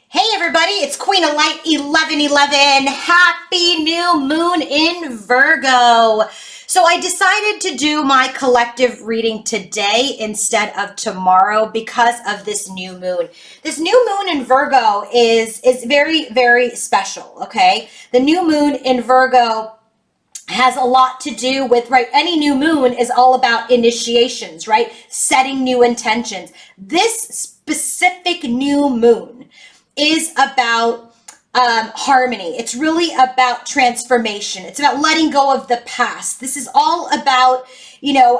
Hey everybody, it's Queen of Light 1111. Happy new moon in Virgo. So I decided to do my collective reading today instead of tomorrow because of this new moon. This new moon in Virgo is very, very special, okay? The new moon in Virgo has a lot to do with, right? Any new moon is all about initiations, right? Setting new intentions. This specific new moon is about harmony. It's really about transformation. It's about letting go of the past. This is all about,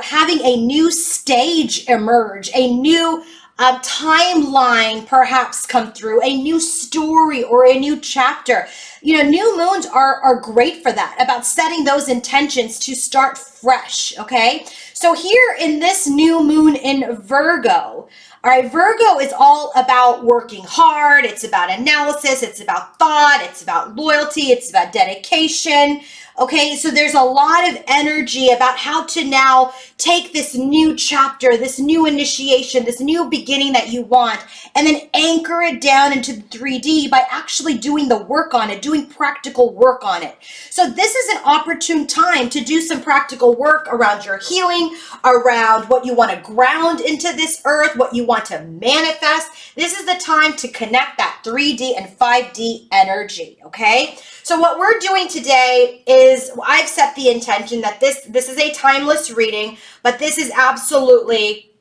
having a new stage emerge, a new timeline perhaps come through, a new story or a new chapter. New moons are great for that, about setting those intentions to start fresh, okay? So here in this new moon in Virgo, all right, Virgo is all about working hard. It's about analysis. It's about thought. It's about loyalty. It's about dedication. Okay, so there's a lot of energy about how to now take this new chapter, this new initiation, this new beginning that you want, and then anchor it down into the 3D by actually doing the work on it, doing practical work on it. So this is an opportune time to do some practical work around your healing, around what you want to ground into this earth, what you want to manifest. This is the time to connect that 3D and 5D energy, okay? So what we're doing today is I've set the intention that this is a timeless reading, but this is absolutely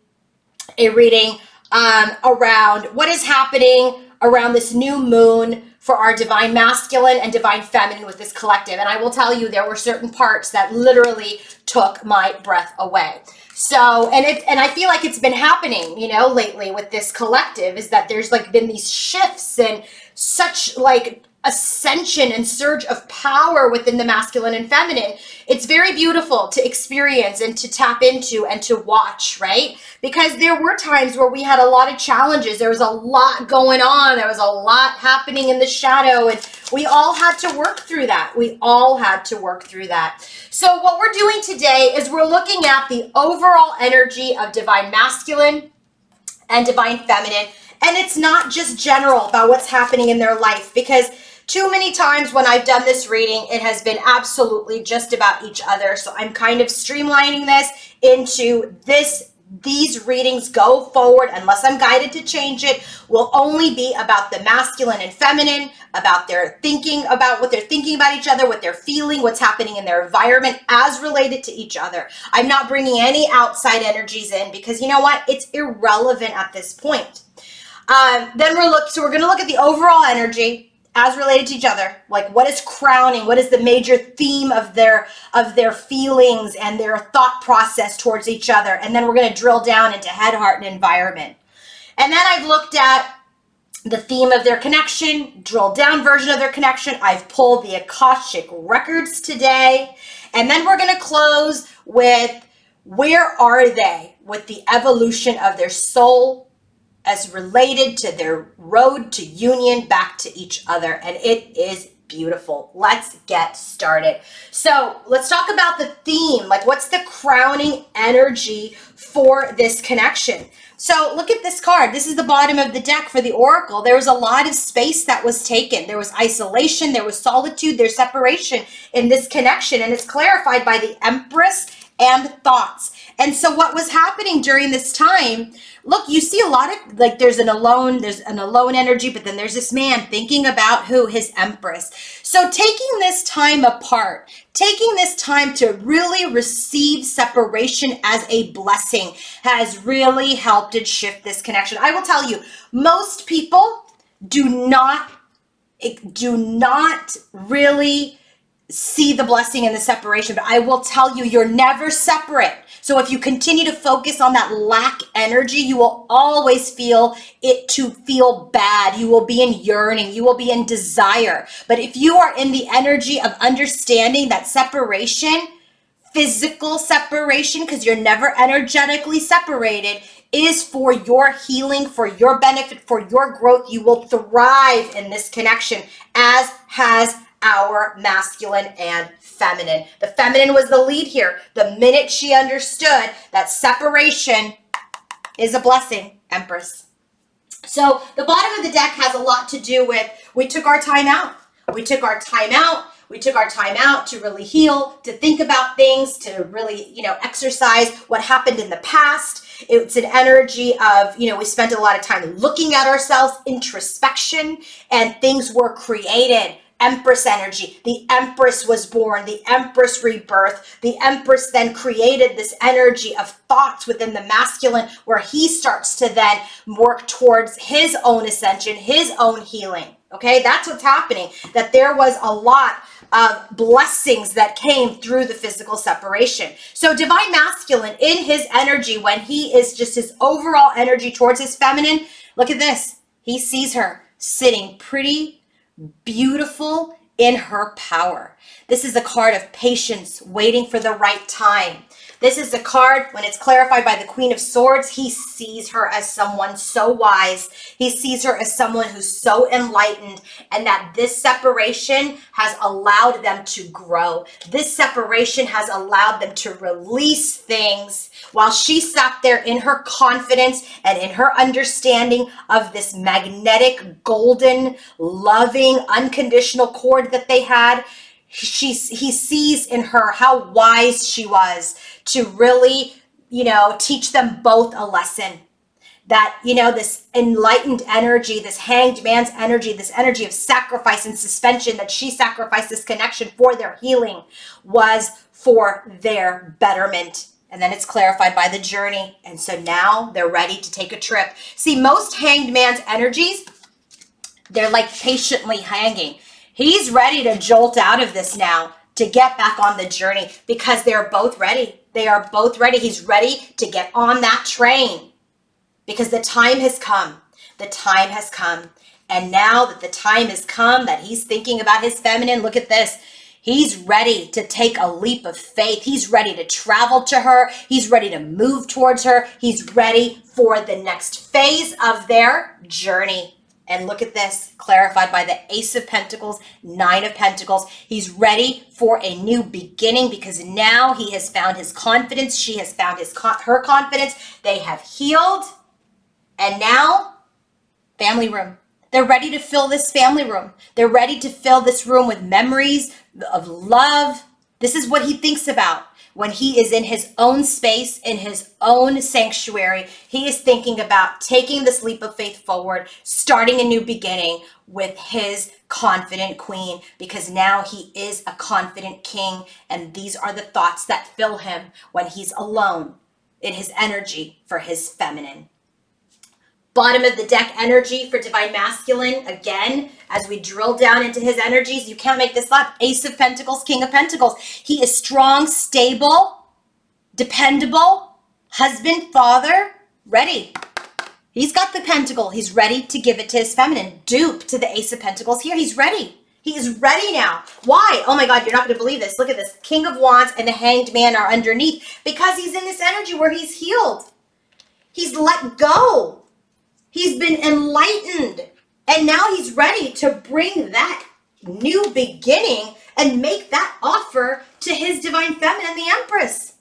a reading around what is happening around this new moon for our divine masculine and divine feminine with this collective. And I will tell you, there were certain parts that literally took my breath away. So, and I feel like it's been happening, lately with this collective, is that there's been these shifts and such ascension and surge of power within the masculine and feminine. It's very beautiful to experience and to tap into and to watch, right? Because there were times where we had a lot of challenges. There was a lot going on. There was a lot happening in the shadow, and we all had to work through that. So what we're doing today is we're looking at the overall energy of divine masculine and divine feminine. And it's not just general about what's happening in their life, because too many times when I've done this reading, it has been absolutely just about each other. So I'm kind of streamlining this into these readings go forward, unless I'm guided to change it, will only be about the masculine and feminine, about their thinking, about what they're thinking about each other, what they're feeling, what's happening in their environment as related to each other. I'm not bringing any outside energies in because you know what? It's irrelevant at this point. Then we're going to look at the overall energy as related to each other, like what is crowning, what is the major theme of their feelings and their thought process towards each other. And then we're going to drill down into head, heart, and environment. And then I've looked at the theme of their connection, drill down version of their connection. I've pulled the Akashic records today. And then we're going to close with where are they with the evolution of their soul as related to their road to union back to each other. And it is beautiful. Let's get started. So let's talk about the theme. What's the crowning energy for this connection? So look at this card. This is the bottom of the deck for the Oracle. There was a lot of space that was taken. There was isolation. There was solitude. There's separation in this connection. And it's clarified by the Empress and thoughts. And so what was happening during this time, look, you see a lot of, there's an alone energy, but then there's this man thinking about his Empress. So taking this time apart, taking this time to really receive separation as a blessing has really helped it shift this connection. I will tell you, most people do not really see the blessing in the separation, but I will tell you, you're never separate. So if you continue to focus on that lack energy, you will always feel it to feel bad. You will be in yearning. You will be in desire. But if you are in the energy of understanding that separation, physical separation, because you're never energetically separated, is for your healing, for your benefit, for your growth, you will thrive in this connection, as has our masculine and feminine. The feminine was the lead here. The minute she understood that separation is a blessing, Empress. So the bottom of the deck has a lot to do with, we took our time out. We took our time out. We took our time out to really heal, to think about things, to really, exercise what happened in the past. It's an energy of, we spent a lot of time looking at ourselves, introspection, and things were created. Empress energy. The Empress was born. The Empress rebirth. The Empress then created this energy of thoughts within the masculine where he starts to then work towards his own ascension, his own healing. Okay, that's what's happening. That there was a lot of blessings that came through the physical separation. So divine masculine in his energy, when he is just his overall energy towards his feminine, look at this. He sees her sitting pretty beautiful in her power. This is a card of patience, waiting for the right time. This is a card, when it's clarified by the Queen of Swords, he sees her as someone so wise. He sees her as someone who's so enlightened, and that this separation has allowed them to grow. This separation has allowed them to release things while she sat there in her confidence and in her understanding of this magnetic, golden, loving, unconditional cord that they had. He sees in her how wise she was to really, teach them both a lesson. That, this enlightened energy, this hanged man's energy, this energy of sacrifice and suspension that she sacrificed this connection for their healing was for their betterment. And then it's clarified by the journey. And so now they're ready to take a trip. See, most hanged man's energies, they're like patiently hanging. He's ready to jolt out of this now, to get back on the journey, because they're both ready. They are both ready. He's ready to get on that train because the time has come. The time has come. And now that the time has come, that he's thinking about his feminine, look at this. He's ready to take a leap of faith. He's ready to travel to her. He's ready to move towards her. He's ready for the next phase of their journey. And look at this, clarified by the Ace of Pentacles, Nine of Pentacles. He's ready for a new beginning because now he has found his confidence. She has found her confidence. They have healed. And now, family room. They're ready to fill this family room. They're ready to fill this room with memories of love. This is what he thinks about. When he is in his own space, in his own sanctuary, he is thinking about taking this leap of faith forward, starting a new beginning with his confident queen, because now he is a confident king. And these are the thoughts that fill him when he's alone in his energy for his feminine. Bottom of the deck energy for divine masculine. Again, as we drill down into his energies, you can't make this up. Ace of Pentacles, King of Pentacles. He is strong, stable, dependable, husband, father, ready. He's got the pentacle. He's ready to give it to his feminine. Dupe to the Ace of Pentacles here. He's ready. He is ready now. Why? Oh my God, you're not going to believe this. Look at this. King of Wands and the Hanged Man are underneath because he's in this energy where he's healed. He's let go. He's been enlightened, and now he's ready to bring that new beginning and make that offer to his divine feminine, the Empress.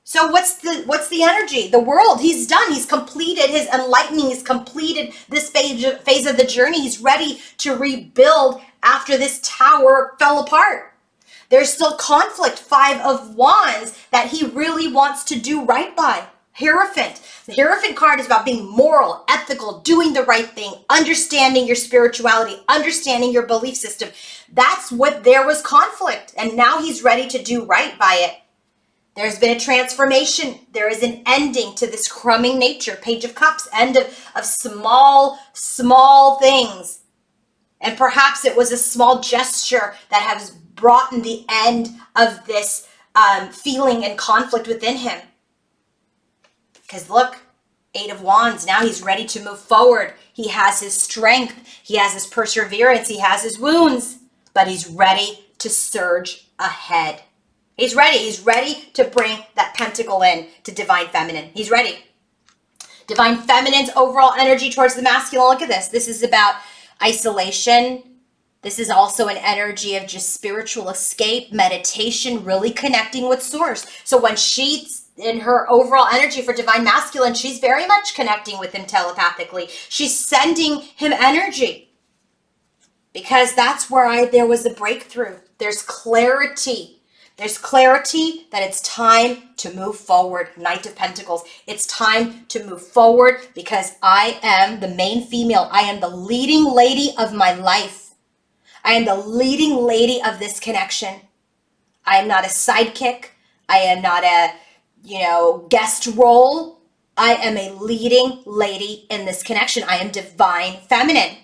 So what's the energy? The world. He's done. He's completed his enlightening. He's completed this phase of the journey. He's ready to rebuild after this tower fell apart. There's still conflict, Five of Wands, that he really wants to do right by. Hierophant. The Hierophant card is about being moral, ethical, doing the right thing, understanding your spirituality, understanding your belief system. That's what there was conflict. And now he's ready to do right by it. There's been a transformation. There is an ending to this crumbing nature. Page of Cups, end of small things. And perhaps it was a small gesture that has brought in the end of this feeling and conflict within him. Because look, Eight of Wands, now he's ready to move forward. He has his strength. He has his perseverance. He has his wounds. But he's ready to surge ahead. He's ready. He's ready to bring that pentacle in to divine feminine. He's ready. Divine feminine's overall energy towards the masculine. Look at this. This is about isolation. This is also an energy of just spiritual escape, meditation, really connecting with source. So when she in her overall energy for divine masculine, she's very much connecting with him telepathically. She's sending him energy because that's where there was a breakthrough. There's clarity. There's clarity that it's time to move forward. Knight of Pentacles. It's time to move forward because I am the main female. I am the leading lady of my life. I am the leading lady of this connection. I am not a sidekick. I am not a, guest role. I am a leading lady in this connection. I am divine feminine.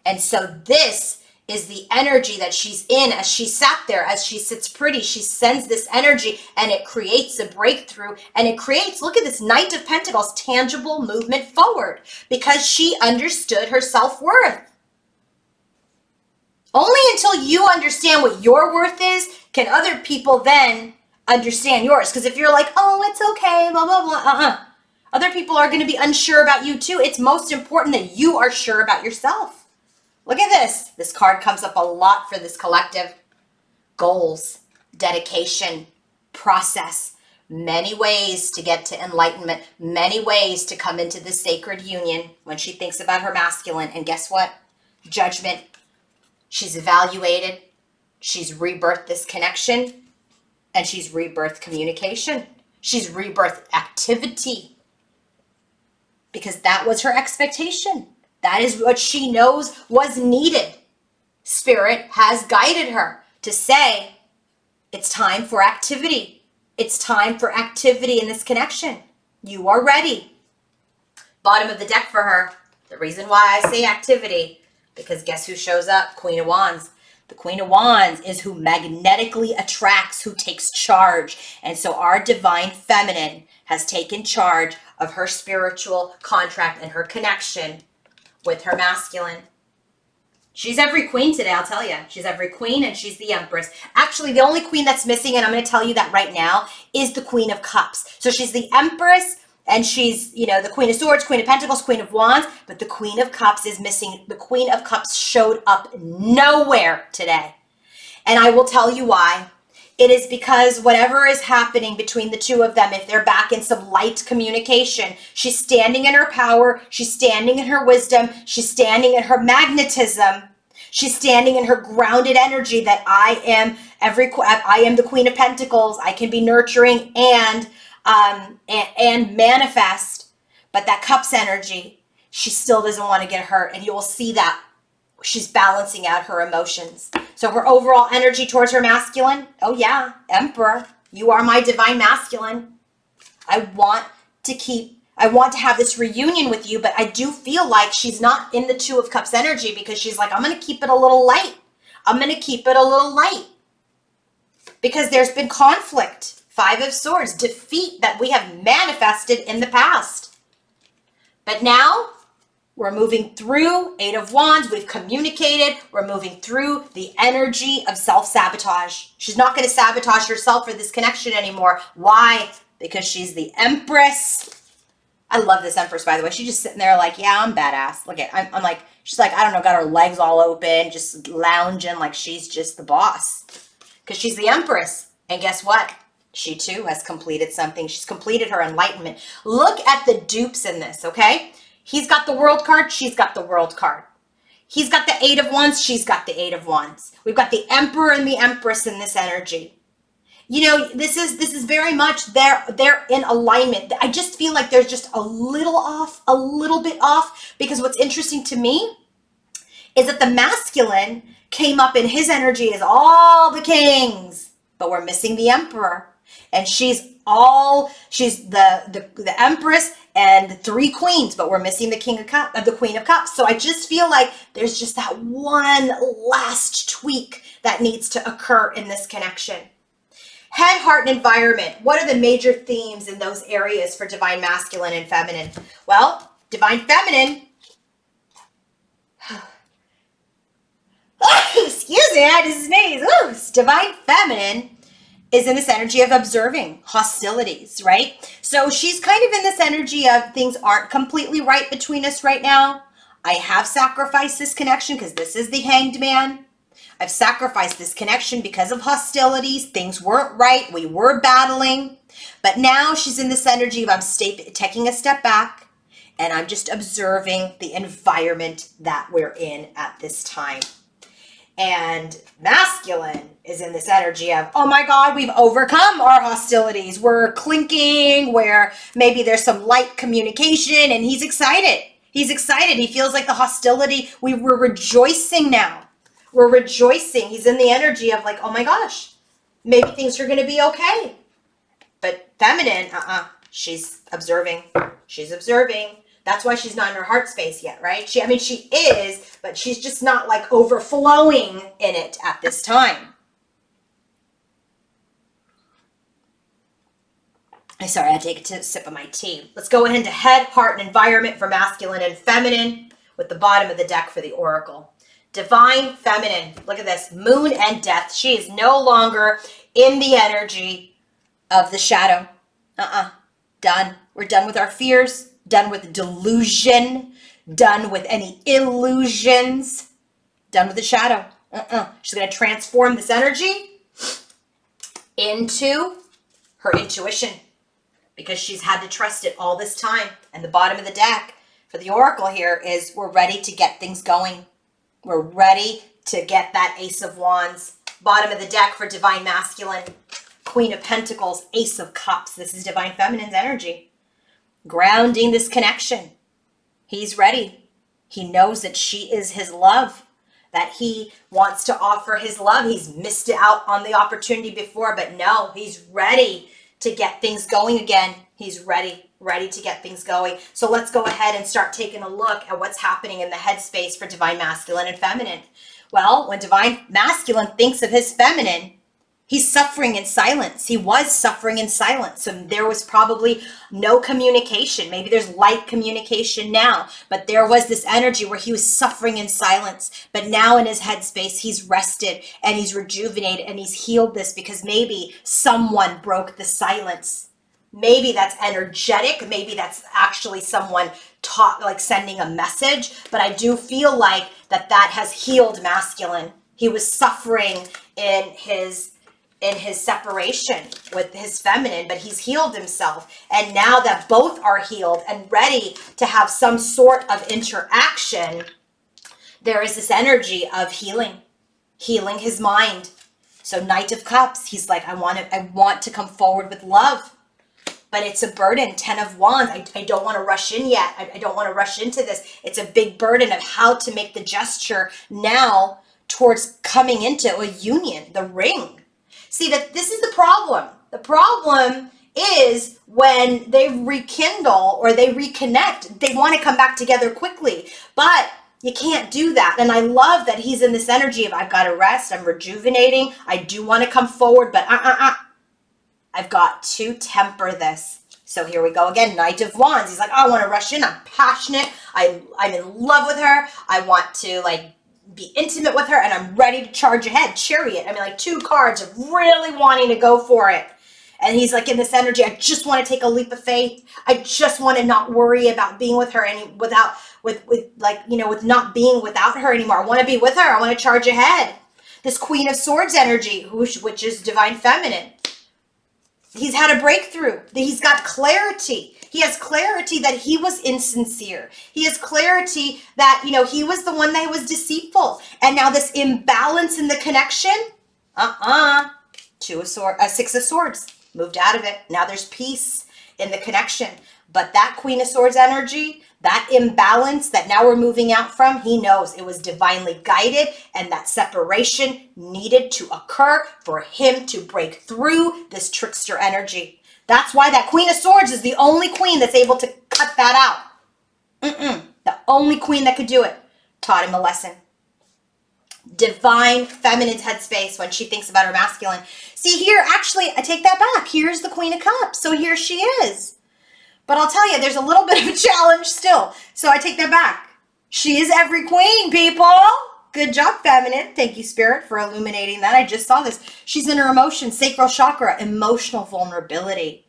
And so this is the energy that she's in as she sat there, as she sits pretty. She sends this energy and it creates a breakthrough, and it creates, look at this Knight of Pentacles, tangible movement forward because she understood her self-worth. Only until you understand what your worth is can other people then understand yours. Because if you're like, oh, it's okay, blah, blah, blah, other people are going to be unsure about you too. It's most important that you are sure about yourself. Look at this. This card comes up a lot for this collective. Goals, dedication, process, many ways to get to enlightenment, many ways to come into the sacred union when she thinks about her masculine. And guess what? Judgment. She's evaluated. She's rebirthed this connection, and she's rebirthed communication. She's rebirthed activity because that was her expectation. That is what she knows was needed. Spirit has guided her to say, it's time for activity. It's time for activity in this connection. You are ready. Bottom of the deck for her. The reason why I say activity, because guess who shows up? Queen of Wands. The Queen of Wands is who magnetically attracts, who takes charge. And so our divine feminine has taken charge of her spiritual contract and her connection with her masculine. She's every queen today, I'll tell you. She's every queen and she's the Empress. Actually, the only queen that's missing, and I'm going to tell you that right now, is the Queen of Cups. So she's the Empress and she's, the Queen of Swords, Queen of Pentacles, Queen of Wands, but the Queen of Cups is missing. The Queen of Cups showed up nowhere today. And I will tell you why. It is because whatever is happening between the two of them, if they're back in some light communication, she's standing in her power, she's standing in her wisdom, she's standing in her magnetism, she's standing in her grounded energy that I am the Queen of Pentacles. I can be nurturing and manifest, but that Cups energy, she still doesn't want to get hurt, and you will see that she's balancing out her emotions. So her overall energy towards her masculine, oh yeah, Emperor, you are my divine masculine. I want to have this reunion with you, but I do feel like she's not in the Two of Cups energy because she's like, I'm going to keep it a little light. I'm going to keep it a little light because there's been conflict. Five of Swords, defeat that we have manifested in the past. But now we're moving through Eight of Wands. We've communicated. We're moving through the energy of self-sabotage. She's not going to sabotage herself for this connection anymore. Why? Because she's the Empress. I love this Empress, by the way. She's just sitting there like, yeah, I'm badass. Look at, I'm like, she's like, I don't know, got her legs all open, just lounging like she's just the boss. Because she's the Empress. And guess what? She too has completed something. She's completed her enlightenment. Look at the dupes in this, okay? He's got the World card. She's got the World card. He's got the Eight of Wands. She's got the Eight of Wands. We've got the Emperor and the Empress in this energy. This is very much they're in alignment. I just feel like there's just a little bit off, because what's interesting to me is that the masculine came up in his energy as all the kings, but we're missing the Emperor. And she's the Empress and the three queens, but we're missing the Queen of Cups. So I just feel like there's just that one last tweak that needs to occur in this connection. Head, heart, and environment. What are the major themes in those areas for divine masculine and feminine? Well, divine feminine. Excuse me, I had to sneeze. Ooh, divine feminine is in this energy of observing hostilities, right? So she's kind of in this energy of things aren't completely right between us right now. I have sacrificed this connection because this is the Hanged Man. I've sacrificed this connection because of hostilities. Things weren't right. We were battling. But now she's in this energy of I'm taking a step back and I'm just observing the environment that we're in at this time. And masculine is in this energy of, oh my God, we've overcome our hostilities. We're clinking, where maybe there's some light communication, and he's excited. He's excited. He feels like the hostility, we're rejoicing now. We're rejoicing. He's in the energy of like, oh my gosh, maybe things are going to be okay. But feminine, she's observing. She's observing. That's why she's not in her heart space yet, right? She is, but she's just not like overflowing in it at this time. Sorry, I had to take a sip of my tea. Let's go into head, heart, and environment for masculine and feminine with the bottom of the deck for the oracle. Divine feminine. Look at this. Moon and death. She is no longer in the energy of the shadow. Done. We're done with our fears. Done with delusion, done with any illusions, done with the shadow. She's going to transform this energy into her intuition because she's had to trust it all this time. And the bottom of the deck for the oracle here is we're ready to get things going. We're ready to get that Ace of Wands. Bottom of the deck for divine masculine, Queen of Pentacles, Ace of Cups. This is divine feminine's energy. Grounding this connection. He's ready. He knows that she is his love, that he wants to offer his love. He's missed out on the opportunity before, but no, he's ready to get things going again. He's ready to get things going. So let's go ahead and start taking a look at what's happening in the headspace for divine masculine and feminine. Well, when divine masculine thinks of his feminine, he's suffering in silence. He was suffering in silence. So there was probably no communication. Maybe there's light communication now, but there was this energy where he was suffering in silence. But now in his headspace, he's rested and he's rejuvenated and he's healed this because maybe someone broke the silence. Maybe that's energetic. Maybe that's actually someone sending a message. But I do feel like that has healed masculine. He was suffering in his separation with his feminine, but he's healed himself. And now that both are healed and ready to have some sort of interaction, there is this energy of healing his mind. So Knight of Cups, he's like, I want to come forward with love, but it's a burden. 10 of Wands, I don't want to rush in yet. I don't want to rush into this. It's a big burden of how to make the gesture now towards coming into a union, the ring. See, that this is the problem. The problem is when they rekindle or they reconnect, they want to come back together quickly. But you can't do that. And I love that he's in this energy of I've got to rest, I'm rejuvenating, I do want to come forward, but I've got to temper this. So here we go again, Knight of Wands. He's like, I want to rush in, I'm passionate, I'm in love with her, I want to be intimate with her, and I'm ready to charge ahead. Chariot. I mean, 2 cards of really wanting to go for it. And he's like in this energy, I just want to take a leap of faith. I just want to not worry about being with her with not being without her anymore. I want to be with her. I want to charge ahead. This Queen of Swords energy, which is divine feminine. He's had a breakthrough. He's got clarity. He has clarity that he was insincere. He has clarity that, he was the one that was deceitful. And now this imbalance in the connection, 6 of Swords, moved out of it. Now there's peace in the connection. But that Queen of Swords energy, that imbalance that now we're moving out from, he knows it was divinely guided and that separation needed to occur for him to break through this trickster energy. That's why that Queen of Swords is the only queen that's able to cut that out. The only queen that could do it. Taught him a lesson. Divine feminine's headspace when she thinks about her masculine. See here, actually, I take that back. Here's the Queen of Cups. So here she is. But I'll tell you, there's a little bit of a challenge still. So I take that back. She is every queen, people. Good job, feminine. Thank you, Spirit, for illuminating that. I just saw this. She's in her emotions, sacral chakra, emotional vulnerability.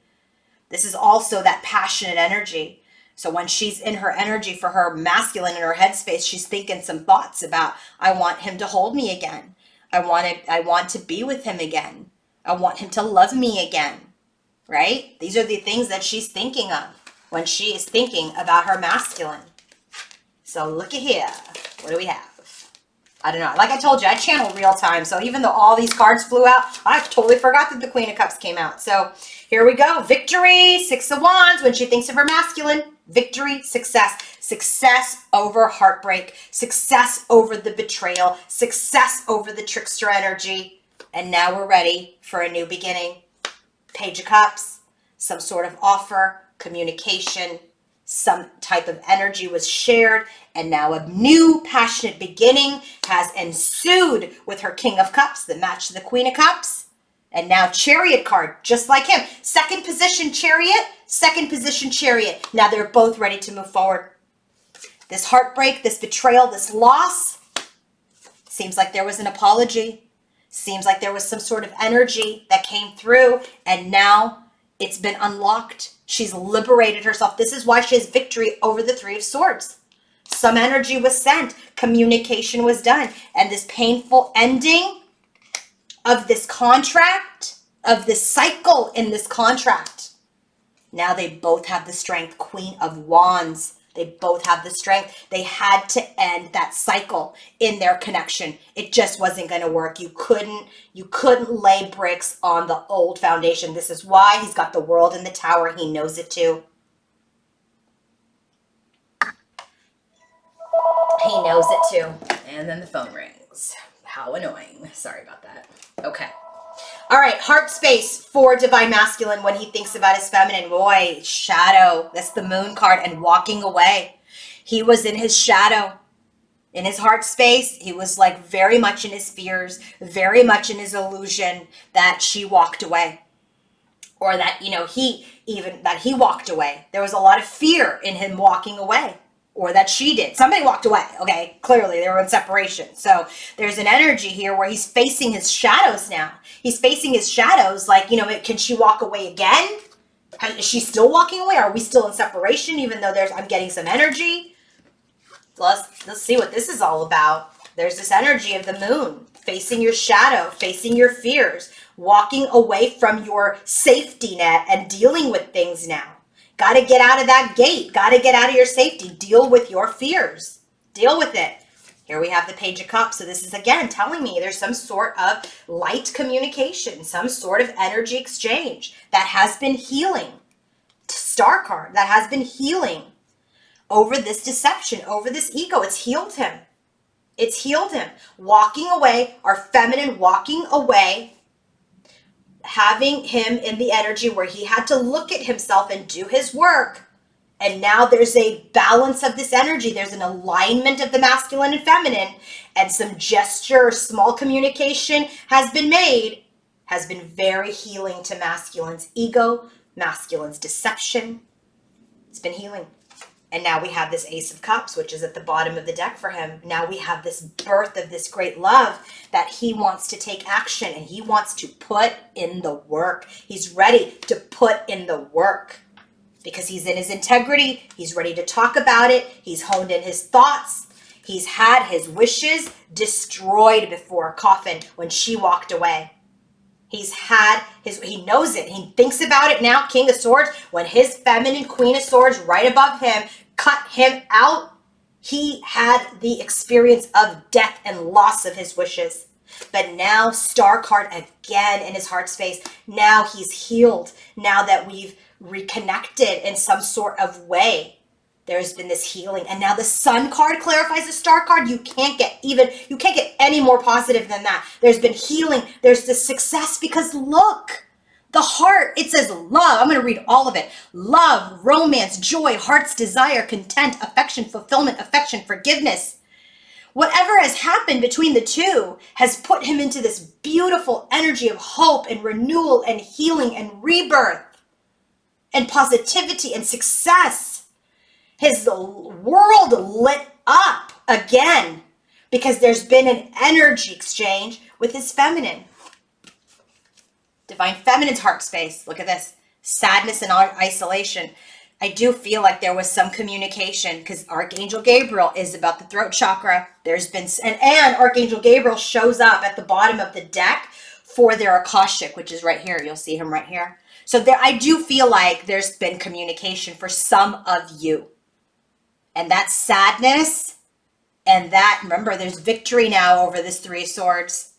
This is also that passionate energy. So when she's in her energy for her masculine in her headspace, she's thinking some thoughts about, I want him to hold me again. I want to be with him again. I want him to love me again. right? These are the things that she's thinking of when she is thinking about her masculine. So look at here. What do we have? I don't know. Like I told you, I channel real time. So even though all these cards flew out, I totally forgot that the Queen of Cups came out. So here we go. Victory, Six of Wands. When she thinks of her masculine, victory, success. Success over heartbreak. Success over the betrayal. Success over the trickster energy. And now we're ready for a new beginning. Page of Cups, some sort of offer, communication, some type of energy was shared, and now a new passionate beginning has ensued with her King of Cups that matched the Queen of Cups. And now Chariot card, just like him. Second position Chariot, second position Chariot. Now they're both ready to move forward. This heartbreak, this betrayal, this loss, seems like there was an apology. Seems like there was some sort of energy that came through, and now it's been unlocked. She's liberated herself. This is why she has victory over the Three of Swords. Some energy was sent. Communication was done. And this painful ending of this contract, of this cycle in this contract. Now they both have the strength. Queen of Wands. They both have the strength. They had to end that cycle in their connection. It just wasn't going to work. You couldn't lay bricks on the old foundation. This is why he's got the World in the Tower. He knows it too. He knows it too. And then the phone rings. How annoying. Sorry about that. Okay. All right, heart space for Divine Masculine when he thinks about his feminine. Boy, shadow. That's the Moon card, and walking away. He was in his shadow. In his heart space, he was like very much in his fears, very much in his illusion that she walked away. Or that, he walked away. There was a lot of fear in him walking away. Or that she did. Somebody walked away. Okay, clearly they were in separation. So there's an energy here where he's facing his shadows now. He's facing his shadows like, can she walk away again? Is she still walking away? Are we still in separation even though I'm getting some energy? So let's see what this is all about. There's this energy of the Moon. Facing your shadow, facing your fears. Walking away from your safety net and dealing with things now. Got to get out of that gate. Got to get out of your safety. Deal with your fears. Deal with it. Here we have the Page of Cups. So this is, again, telling me there's some sort of light communication, some sort of energy exchange that has been healing. Star card, that has been healing over this deception, over this ego. It's healed him. It's healed him. Walking away, our feminine walking away, having him in the energy where he had to look at himself and do his work. And now there's a balance of this energy. There's an alignment of the masculine and feminine, and some gesture, small communication has been made, has been very healing to masculine's ego, masculine's deception. It's been healing. And now we have this Ace of Cups, which is at the bottom of the deck for him. Now we have this birth of this great love that he wants to take action, and he wants to put in the work. He's ready to put in the work because he's in his integrity. He's ready to talk about it. He's honed in his thoughts. He's had his wishes destroyed before a coffin when she walked away. He knows it. He thinks about it now. King of Swords, when his feminine Queen of Swords right above him cut him out, he had the experience of death and loss of his wishes. But now, Star card again in his heart space. Now he's healed. Now that we've reconnected in some sort of way, there's been this healing. And now the Sun card clarifies the Star card. You can't get any more positive than that. There's been healing. There's this success because look, the heart, it says love. I'm going to read all of it. Love, romance, joy, heart's desire, content, affection, fulfillment, affection, forgiveness. Whatever has happened between the two has put him into this beautiful energy of hope and renewal and healing and rebirth and positivity and success. His world lit up again because there's been an energy exchange with his feminine. Divine Feminine's heart space. Look at this. Sadness and isolation. I do feel like there was some communication because Archangel Gabriel is about the throat chakra. There's been, and Archangel Gabriel shows up at the bottom of the deck for their Akashic, which is right here. You'll see him right here. So there, I do feel like there's been communication for some of you. And that sadness and that, remember, there's victory now over this Three of Swords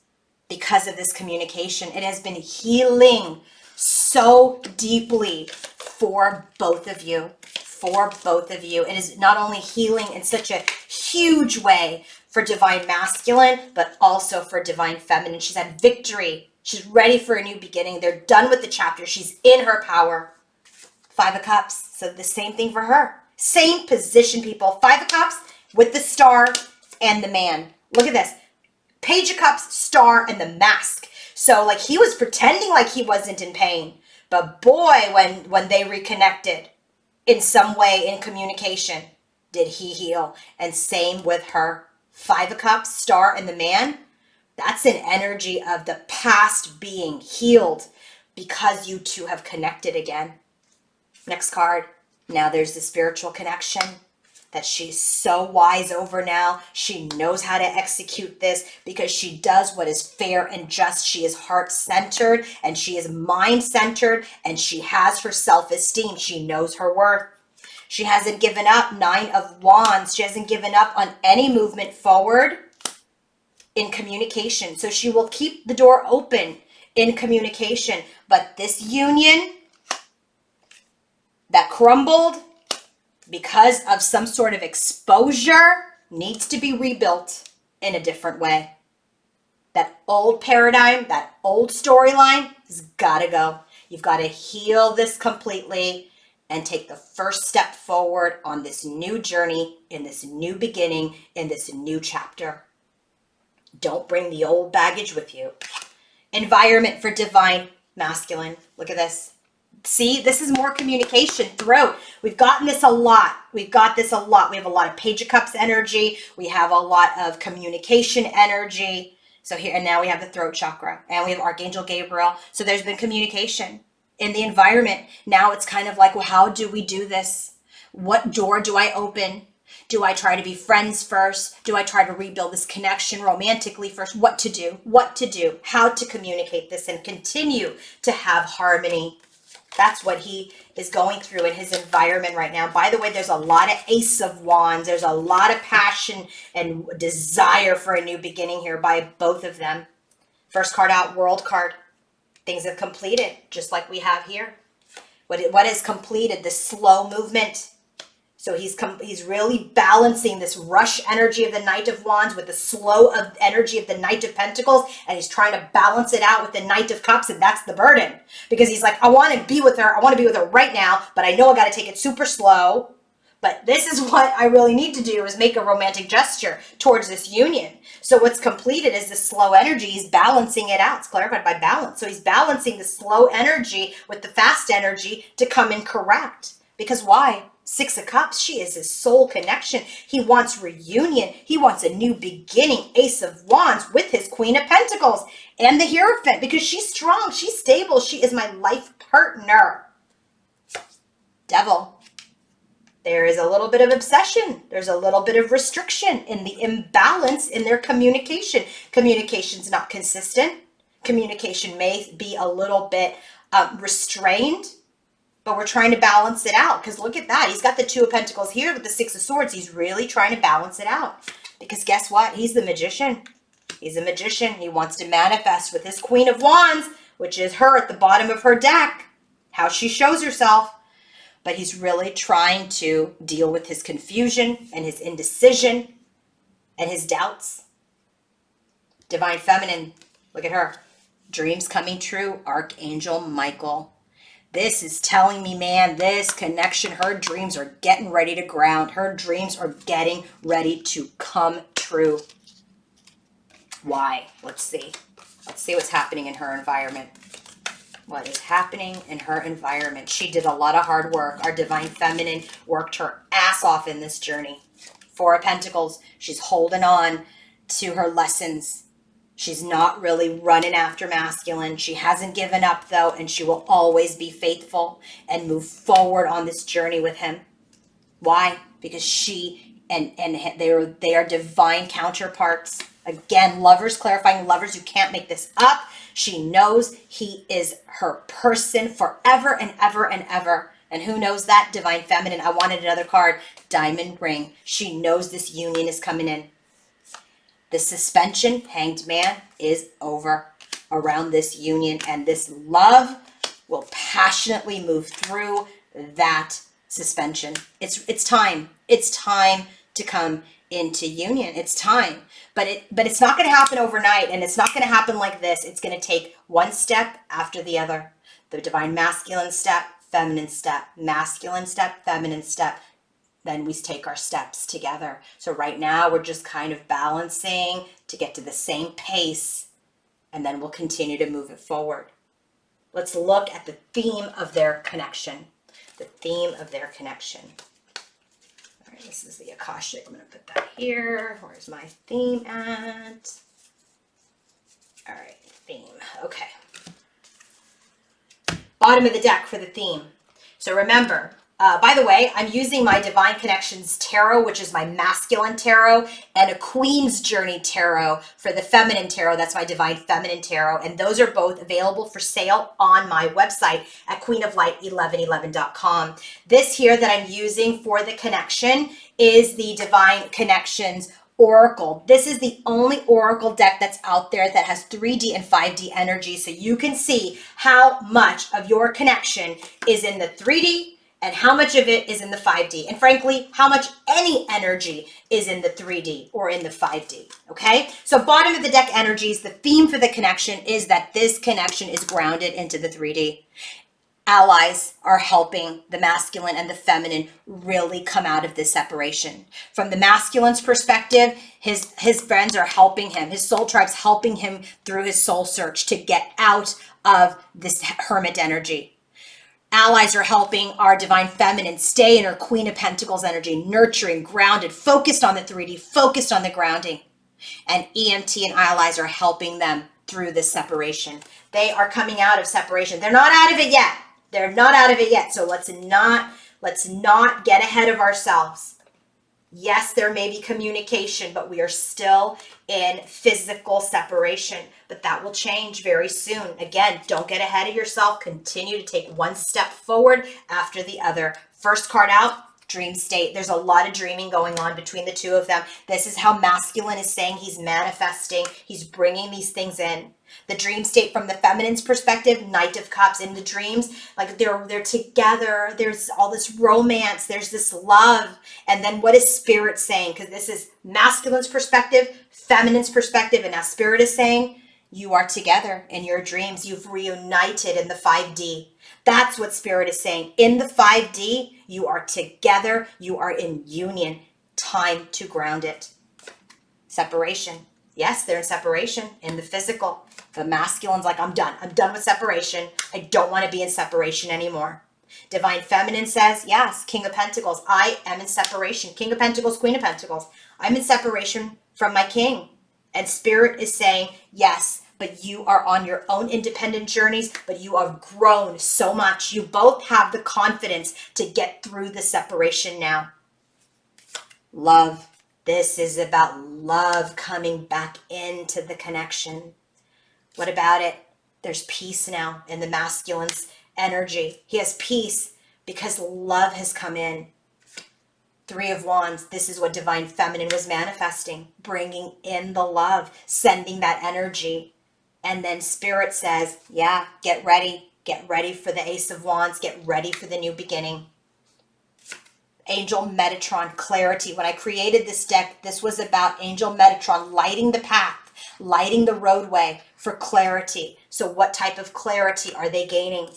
because of this communication. It has been healing so deeply for both of you. For both of you. It is not only healing in such a huge way for divine masculine, but also for divine feminine. She's had victory. She's ready for a new beginning. They're done with the chapter. She's in her power. Five of Cups. So the same thing for her. Same position, people. Five of Cups with the star and the man. Look at this. Page of Cups, star, and the mask. So like he was pretending like he wasn't in pain. But boy, when they reconnected in some way in communication, did he heal. And same with her. Five of Cups, star, and the man. That's an energy of the past being healed because you two have connected again. Next card. Now there's the spiritual connection that she's so wise over now. She knows how to execute this because she does what is fair and just. She is heart-centered and she is mind-centered and she has her self-esteem. She knows her worth. She hasn't given up. Nine of Wands. She hasn't given up on any movement forward in communication. So she will keep the door open in communication. But this union that crumbled because of some sort of exposure needs to be rebuilt in a different way. That old paradigm, that old storyline has got to go. You've got to heal this completely and take the first step forward on this new journey, in this new beginning, in this new chapter. Don't bring the old baggage with you. Environment for divine masculine. Look at this. See, this is more communication throughout. We've gotten this a lot. We've got this a lot. We have a lot of Page of Cups energy. We have a lot of communication energy. So here, and now we have the throat chakra and we have Archangel Gabriel. So there's been communication in the environment. Now it's kind of like, well, how do we do this? What door do I open? Do I try to be friends first? Do I try to rebuild this connection romantically first? What to do, how to communicate this and continue to have harmony. That's what he is going through in his environment right now. By the way, there's a lot of Ace of Wands. There's a lot of passion and desire for a new beginning here by both of them. First card out, World card. Things have completed, just like we have here. What is completed? The slow movement. So he's really balancing this rush energy of the Knight of Wands with the slow energy of the Knight of Pentacles. And he's trying to balance it out with the Knight of Cups. And that's the burden. Because he's like, I want to be with her. I want to be with her right now. But I know I got to take it super slow. But this is what I really need to do, is make a romantic gesture towards this union. So what's completed is the slow energy. He's balancing it out. It's clarified by balance. So he's balancing the slow energy with the fast energy to come in correct. Because why? Six of Cups, she is his soul connection. He wants reunion. He wants a new beginning. Ace of Wands with his Queen of Pentacles and the Hierophant, because she's strong. She's stable. She is my life partner. Devil. There is a little bit of obsession. There's a little bit of restriction in the imbalance in their communication. Communication's not consistent. Communication may be a little bit restrained. But we're trying to balance it out, because look at that. He's got the Two of Pentacles here with the Six of Swords. He's really trying to balance it out. Because guess what? He's the magician. He's a magician. He wants to manifest with his Queen of Wands, which is her at the bottom of her deck, how she shows herself. But he's really trying to deal with his confusion and his indecision and his doubts. Divine Feminine. Look at her. Dreams coming true. Archangel Michael. This is telling me, man, this connection, her dreams are getting ready to ground. Her dreams are getting ready to come true. Why? Let's see. Let's see what's happening in her environment. What is happening in her environment? She did a lot of hard work. Our Divine Feminine worked her ass off in this journey. Four of Pentacles. She's holding on to her lessons. She's not really running after masculine. She hasn't given up, though, and she will always be faithful and move forward on this journey with him. Why? Because she and they are divine counterparts. Again, lovers, clarifying lovers. You can't make this up. She knows he is her person forever and ever and ever. And who knows that? Divine Feminine. I wanted another card. Diamond ring. She knows this union is coming in. The suspension, Hanged Man, is over around this union. And this love will passionately move through that suspension. It's time. It's time to come into union. It's time. But it's not going to happen overnight, and it's not going to happen like this. It's going to take one step after the other. The divine masculine step, feminine step, masculine step, feminine step. Then we take our steps together. So right now we're just kind of balancing to get to the same pace, and then we'll continue to move it forward. Let's look at the theme of their connection. The theme of their connection. All right, this is the Akashic. I'm going to put that here. Where's my theme at? All right, theme. Okay. Bottom of the deck for the theme. So remember, by the way, I'm using my Divine Connections Tarot, which is my masculine tarot, and a Queen's Journey Tarot for the feminine tarot. That's my Divine Feminine Tarot. And those are both available for sale on my website at queenoflight1111.com. This here that I'm using for the connection is the Divine Connections Oracle. This is the only Oracle deck that's out there that has 3D and 5D energy. So you can see how much of your connection is in the 3D and how much of it is in the 5D. And frankly, how much any energy is in the 3D or in the 5D, okay? So bottom of the deck energies, the theme for the connection is that this connection is grounded into the 3D. Allies are helping the masculine and the feminine really come out of this separation. From the masculine's perspective, his friends are helping him. His soul tribe's helping him through his soul search to get out of this hermit energy. Allies are helping our divine feminine stay in her Queen of Pentacles energy, nurturing, grounded, focused on the 3D, focused on the grounding. And EMT and allies are helping them through this separation. They are coming out of separation. They're not out of it yet. They're not out of it yet. So let's not get ahead of ourselves. Yes, there may be communication, but we are still in physical separation. But that will change very soon. Again, don't get ahead of yourself. Continue to take one step forward after the other. First card out, dream state. There's a lot of dreaming going on between the two of them. This is how masculine is saying he's manifesting. He's bringing these things in. The dream state from the feminine's perspective, Knight of Cups in the dreams, like they're together. There's all this romance. There's this love. And then what is Spirit saying? Because this is masculine's perspective, feminine's perspective. And now Spirit is saying, you are together in your dreams. You've reunited in the 5D. That's what Spirit is saying. In the 5D, you are together. You are in union. Time to ground it. Separation. Yes, they're in separation in the physical. The masculine's like, I'm done. I'm done with separation. I don't want to be in separation anymore. Divine Feminine says, yes, King of Pentacles. I am in separation. King of Pentacles, Queen of Pentacles. I'm in separation from my king. And Spirit is saying, yes, but you are on your own independent journeys, but you have grown so much. You both have the confidence to get through the separation now. Love. This is about love coming back into the connection. What about it? There's peace now in the masculine's energy. He has peace because love has come in. 3 of Wands. This is what Divine Feminine was manifesting, bringing in the love, sending that energy. And then Spirit says, yeah, get ready. Get ready for the Ace of Wands. Get ready for the new beginning. Angel Metatron, clarity. When I created this deck, this was about Angel Metatron lighting the path, lighting the roadway for clarity. So what type of clarity are they gaining?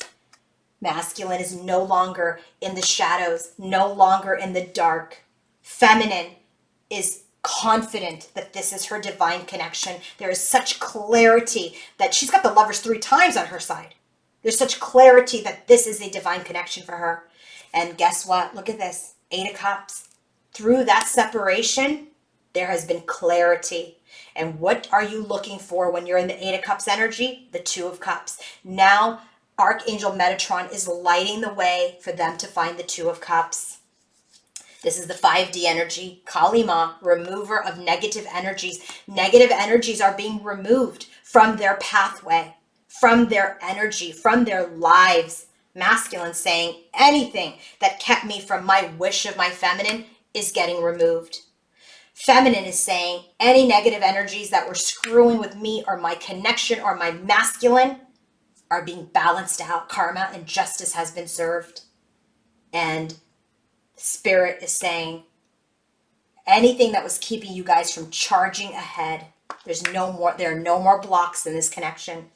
Masculine is no longer in the shadows, no longer in the dark. Feminine is confident that this is her divine connection. There is such clarity that she's got the Lovers 3 times on her side. There's such clarity that this is a divine connection for her. And guess what? Look at this. 8 of Cups. Through that separation, there has been clarity. And what are you looking for when you're in the 8 of Cups energy? The 2 of Cups. Now, Archangel Metatron is lighting the way for them to find the 2 of Cups. This is the 5D energy. Kali Ma, remover of negative energies. Negative energies are being removed from their pathway. from their energy, from their lives. Masculine saying anything that kept me from my wish of my feminine is getting removed. Feminine is saying any negative energies that were screwing with me or my connection or my masculine are being balanced out. Karma and justice has been served. And Spirit is saying anything that was keeping you guys from charging ahead, there are no more blocks in this connection.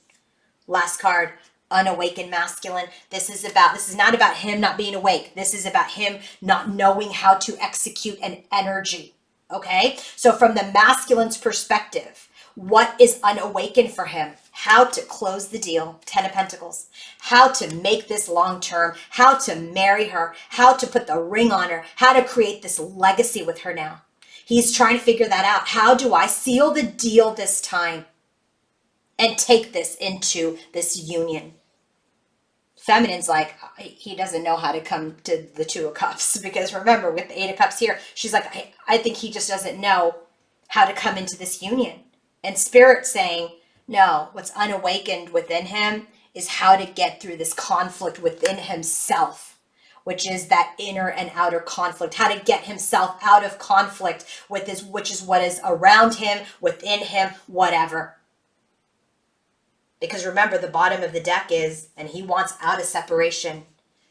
Last card, unawakened masculine. This is not about him not being awake. This is about him not knowing how to execute an energy. Okay? So from the masculine's perspective, what is unawakened for him? How to close the deal, 10 of Pentacles. How to make this long-term, how to marry her, how to put the ring on her, how to create this legacy with her now. He's trying to figure that out. How do I seal the deal this time and take this into this union? Feminine's like, he doesn't know how to come to the Two of Cups, because remember, with the Eight of Cups here, she's like, I think he just doesn't know how to come into this union. And Spirit saying, no, what's unawakened within him is how to get through this conflict within himself, which is that inner and outer conflict, how to get himself out of conflict with this, which is what is around him, within him, whatever. Because remember, the bottom of the deck is, and he wants out of separation.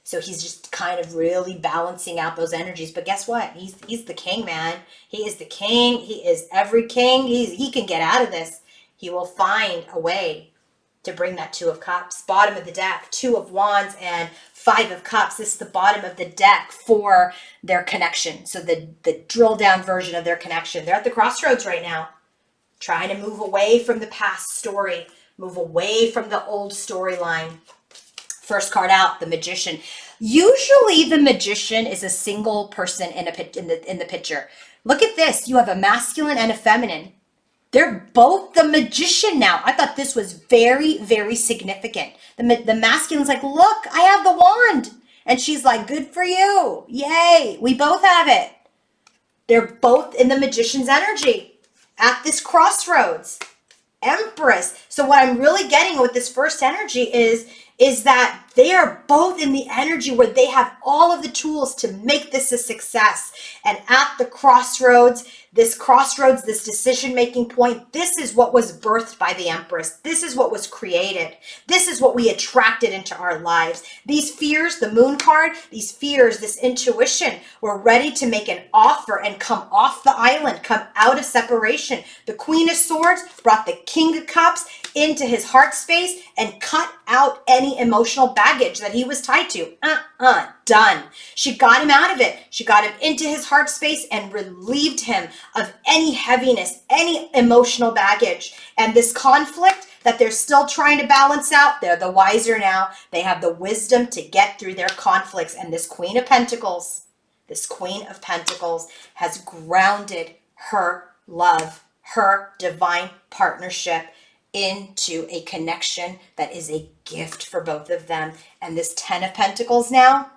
So he's just kind of really balancing out those energies. But guess what? He's the king, man. He is the king. He is every king. He can get out of this. He will find a way to bring that Two of Cups. Bottom of the deck, Two of Wands and Five of Cups. This is the bottom of the deck for their connection. So the drill down version of their connection. They're at the crossroads right now, trying to move away from the past story. Move away from the old storyline. First card out, the Magician. Usually the Magician is a single person in the picture. Look at this. You have a masculine and a feminine. They're both the Magician now. I thought this was very, very significant. The masculine's like, look, I have the wand. And she's like, good for you. Yay. We both have it. They're both in the Magician's energy at this crossroads. Empress. So what I'm really getting with this first energy is that they are both in the energy where they have all of the tools to make this a success. And at the crossroads, this decision-making point, this is what was birthed by the Empress. This is what was created. This is what we attracted into our lives. These fears, the Moon card, these fears, this intuition, were ready to make an offer and come off the island, come out of separation. The Queen of Swords brought the King of Cups into his heart space and cut out any emotional baggage that he was tied to. Done. She got him out of it. She got him into his heart space and relieved him of any heaviness, any emotional baggage. And this conflict that they're still trying to balance out, they're the wiser now. They have the wisdom to get through their conflicts. And this Queen of Pentacles has grounded her love, her divine partnership into a connection that is a gift for both of them. And this 10 of Pentacles now,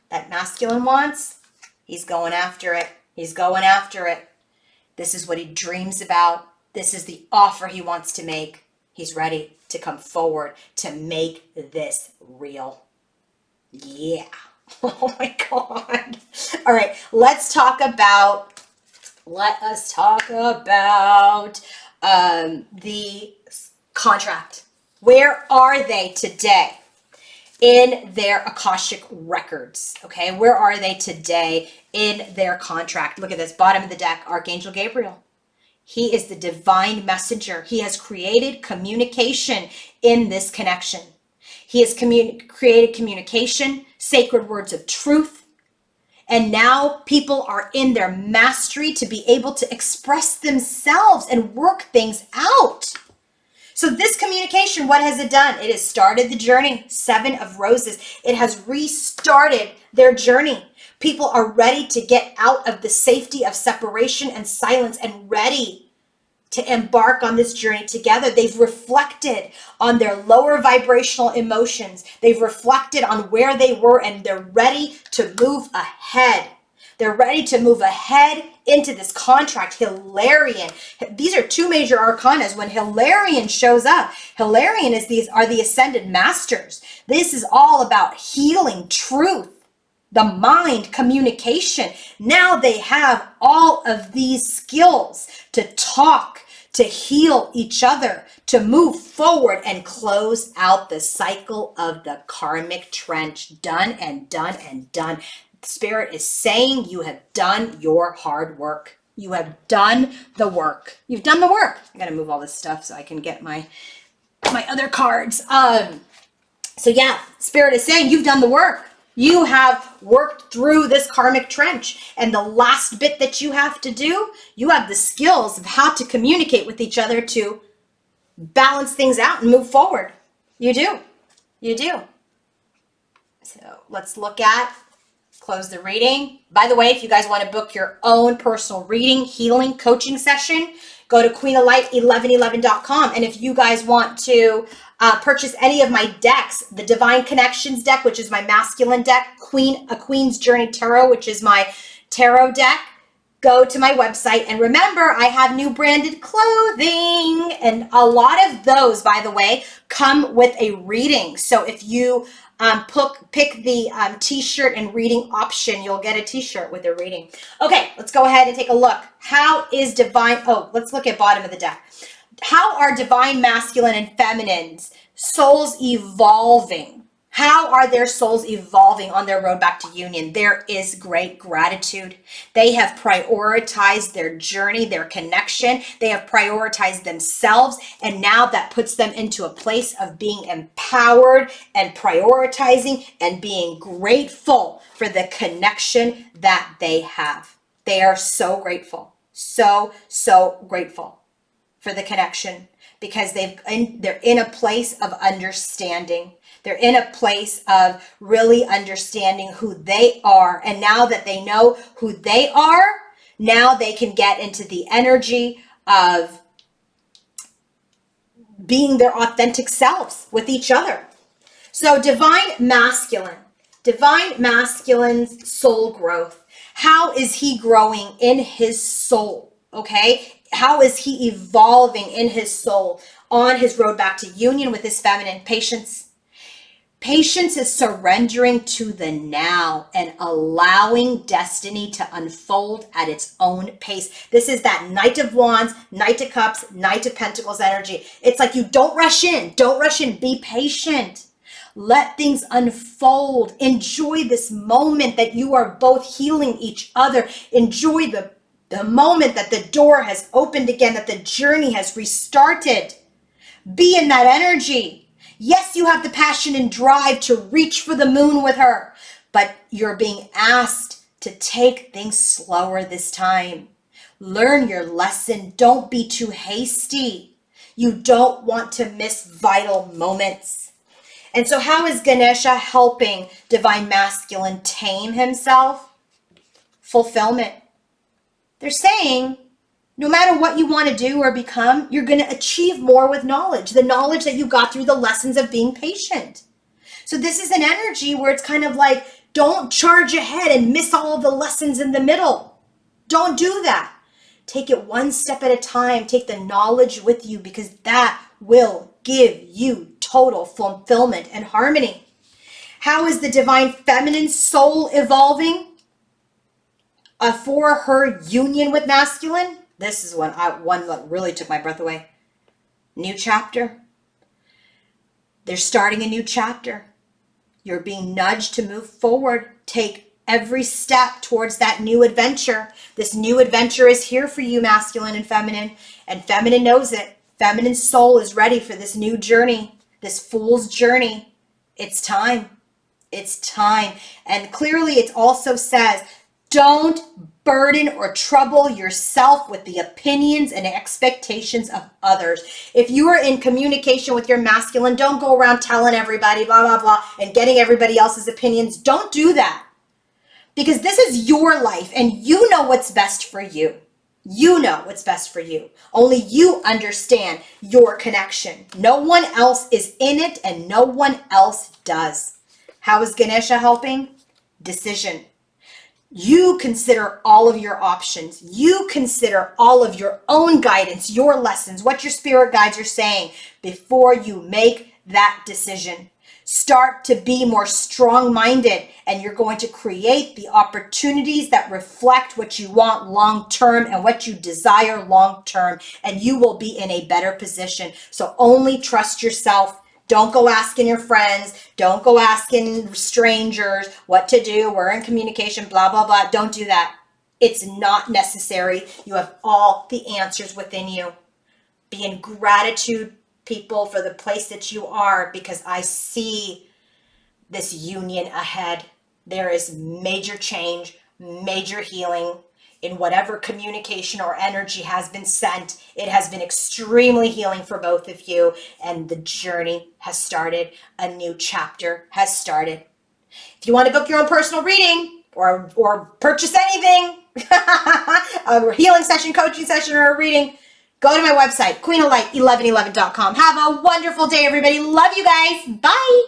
that masculine wants, he's going after it. He's going after it. This is what he dreams about. This is the offer he wants to make. He's ready to come forward to make this real. Yeah. Oh my God. All right, let us talk about the contract. Where are they today in their Akashic records? Okay, where are they today in their contract? Look at this, bottom of the deck, Archangel Gabriel. He is the divine messenger. He has created communication in this connection. He has created communication, sacred words of truth. And now people are in their mastery to be able to express themselves and work things out. So this communication, what has it done? It has started the journey. 7 of Roses. It has restarted their journey. People are ready to get out of the safety of separation and silence and ready to embark on this journey together. They've reflected on their lower vibrational emotions. They've reflected on where they were and they're ready to move ahead. They're ready to move ahead into this contract. Hilarion. These are two major arcanas. When Hilarion shows up, Hilarion are the ascended masters. This is all about healing, truth, the mind, communication. Now they have all of these skills to talk, to heal each other, to move forward and close out the cycle of the karmic trench. Done and done and done. Spirit is saying you have done your hard work. You have done the work. You've done the work. I got to move all this stuff so I can get my other cards. So yeah, Spirit is saying you've done the work. You have worked through this karmic trench. And the last bit that you have to do, you have the skills of how to communicate with each other to balance things out and move forward. You do. You do. So let's look at, close the reading. By the way, if you guys want to book your own personal reading, healing, coaching session, go to queenoflight1111.com. And if you guys want to purchase any of my decks, the Divine Connections deck, which is my masculine deck, A Queen's Journey Tarot, which is my tarot deck, go to my website. And remember, I have new branded clothing. And a lot of those, by the way, come with a reading. So if you pick the t-shirt and reading option, you'll get a t-shirt with a reading. Okay, let's go ahead and take a look. How is divine, let's look at bottom of the deck. How are divine masculine and feminines souls evolving? How are their souls evolving on their road back to union? There is great gratitude. They have prioritized their journey, their connection. They have prioritized themselves. And now that puts them into a place of being empowered and prioritizing and being grateful for the connection that they have. They are so grateful. So grateful for the connection because they're in a place of understanding. They're in a place of really understanding who they are. And now that they know who they are, now they can get into the energy of being their authentic selves with each other. So divine masculine's soul growth. How is he growing in his soul? Okay. How is he evolving in his soul on his road back to union with his feminine? Patience. Patience is surrendering to the now and allowing destiny to unfold at its own pace. This is that Knight of Wands, Knight of Cups, Knight of Pentacles energy. It's like you don't rush in. Don't rush in. Be patient. Let things unfold. Enjoy this moment that you are both healing each other. Enjoy the moment that the door has opened again, that the journey has restarted. Be in that energy. Yes, you have the passion and drive to reach for the moon with her, but you're being asked to take things slower this time. Learn your lesson. Don't be too hasty. You don't want to miss vital moments. And so how is Ganesha helping divine masculine tame himself? Fulfillment. They're saying, no matter what you want to do or become, you're going to achieve more with knowledge. The knowledge that you got through the lessons of being patient. So this is an energy where it's kind of like, don't charge ahead and miss all of the lessons in the middle. Don't do that. Take it one step at a time. Take the knowledge with you because that will give you total fulfillment and harmony. How is the divine feminine soul evolving? For her union with masculine, this is one that really took my breath away. New chapter. They're starting a new chapter. You're being nudged to move forward. Take every step towards that new adventure. This new adventure is here for you, masculine and feminine knows it. Feminine soul is ready for this new journey, this fool's journey. It's time. It's time. And clearly it also says, don't burden or trouble yourself with the opinions and expectations of others. If you are in communication with your masculine, don't go around telling everybody blah, blah, blah, and getting everybody else's opinions. Don't do that. Because this is your life and you know what's best for you. You know what's best for you. Only you understand your connection. No one else is in it and no one else does. How is Ganesha helping? Decision. You consider all of your options. You consider all of your own guidance, your lessons, what your spirit guides are saying before you make that decision. Start to be more strong-minded, and you're going to create the opportunities that reflect what you want long-term and what you desire long-term, and you will be in a better position. So only trust yourself. Don't go asking your friends. Don't go asking strangers what to do. We're in communication, blah, blah, blah. Don't do that. It's not necessary. You have all the answers within you. Be in gratitude, people, for the place that you are, because I see this union ahead. There is major change, major healing in whatever communication or energy has been sent. It has been extremely healing for both of you, and the journey has started. A new chapter has started. If you want to book your own personal reading or purchase anything, a healing session, coaching session, or a reading, go to my website, queenoflight1111.com. Have a wonderful day, everybody. Love you guys. Bye.